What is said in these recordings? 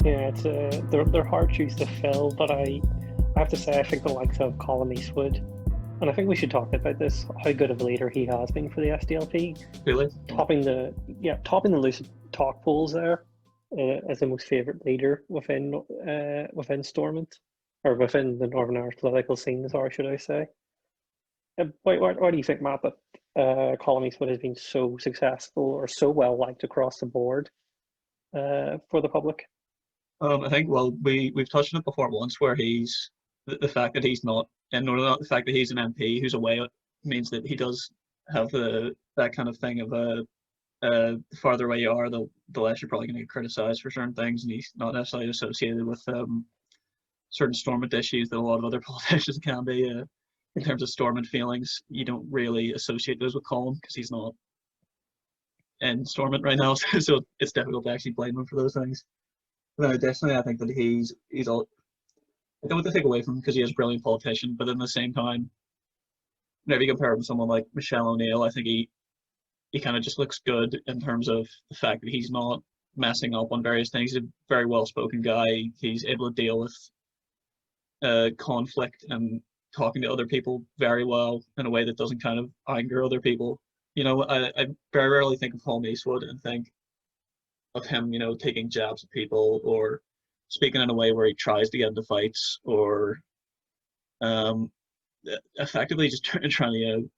Yeah, it's they're hard shoes to fill, but I have to say I think the likes of Colum Eastwood, and I think we should talk about this, how good of a leader he has been for the SDLP, Really? topping the lucid talk polls there as the most favourite leader within Stormont, or within the Northern Irish political scene, sorry, should I say. Why do you think, Matt, that Colum Eastwood has been so successful or so well liked across the board for the public? I think, well, we've touched on it before once, where the fact that he's not, and not the fact that he's an MP who's away means that he does have that kind of thing of the farther away you are, the less you're probably going to get criticised for certain things, and he's not necessarily associated with certain Stormont issues that a lot of other politicians can be. In terms of Stormont feelings, you don't really associate those with Colin because he's not in Stormont right now, so it's difficult to actually blame him for those things. No, definitely, I think that he's all. I don't want to take away from him because he is a brilliant politician, but at the same time, whenever you compare him to someone like Michelle O'Neill, I think he kind of just looks good in terms of the fact that he's not messing up on various things. He's a very well-spoken guy. He's able to deal with conflict and talking to other people very well in a way that doesn't kind of anger other people. I very rarely think of Colum Eastwood and think of him, taking jabs at people or speaking in a way where he tries to get into fights or effectively just trying to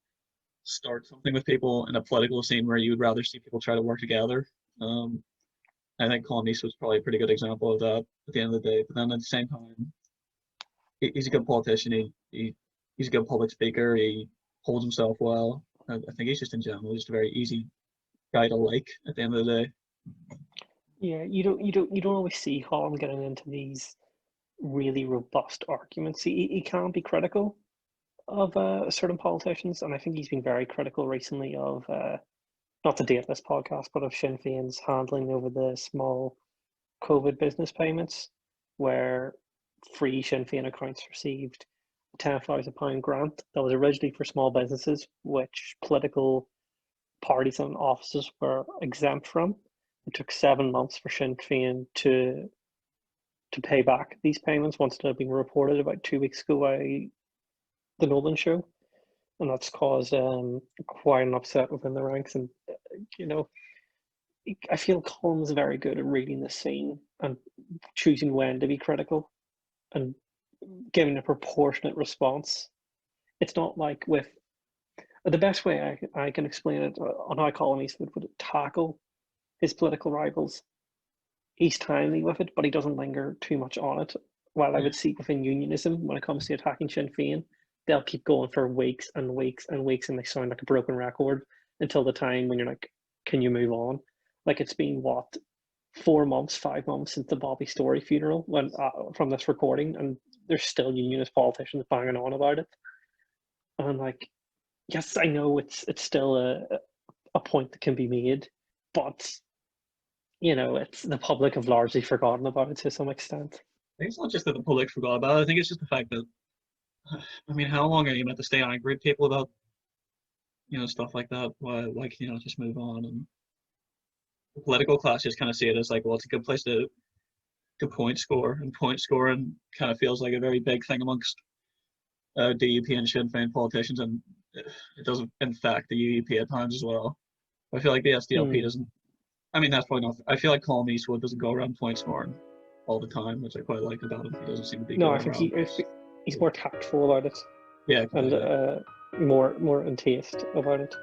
start something with people in a political scene where you would rather see people try to work together. I think Colum Eastwood's probably a pretty good example of that at the end of the day. But then at the same time, he's a good politician. He's a good public speaker. He holds himself well. I think he's just in general just a very easy guy to like at the end of the day. Yeah, you don't always see Colin getting into these really robust arguments. He can be critical of certain politicians, and I think he's been very critical recently of not to date this podcast, but of Sinn Féin's handling over the small COVID business payments, where free Sinn Féin accounts received a £10,000 grant that was originally for small businesses, which political parties and offices were exempt from. It took 7 months for Sinn Féin to pay back these payments once it had been reported about 2 weeks ago by the Nolan show, and that's caused quite an upset within the ranks. And I feel Colin's very good at reading the scene and choosing when to be critical and giving a proportionate response. It's not like with the best way I can explain it on how Colin Eastwood would tackle his political rivals. He's timely with it, but he doesn't linger too much on it. While I would see within unionism, when it comes to attacking Sinn Féin, they'll keep going for weeks and weeks and weeks, and they sound like a broken record until the time when you're like, can you move on? Like, it's been, what, 4 months, 5 months since the Bobby Story funeral from this recording, and there's still unionist politicians banging on about it. And I'm like, yes, I know it's still a point that can be made, but it's the public have largely forgotten about it to some extent. I think it's not just that the public forgot about it. I think it's just the fact that, I mean, how long are you meant to stay angry at people about, stuff like that? Why can you not just move on? And the political class just kind of see it as like, well, it's a good place to point score, and point scoring kind of feels like a very big thing amongst DUP and Sinn Féin politicians, and it doesn't infect the UUP at times as well. I feel like the SDLP doesn't. I mean, that's probably not. I feel like Colum Eastwood doesn't go around point scoring all the time, which I quite like about him. He doesn't seem to be. No, I think he's more tactful about it. Yeah, and more in taste about it.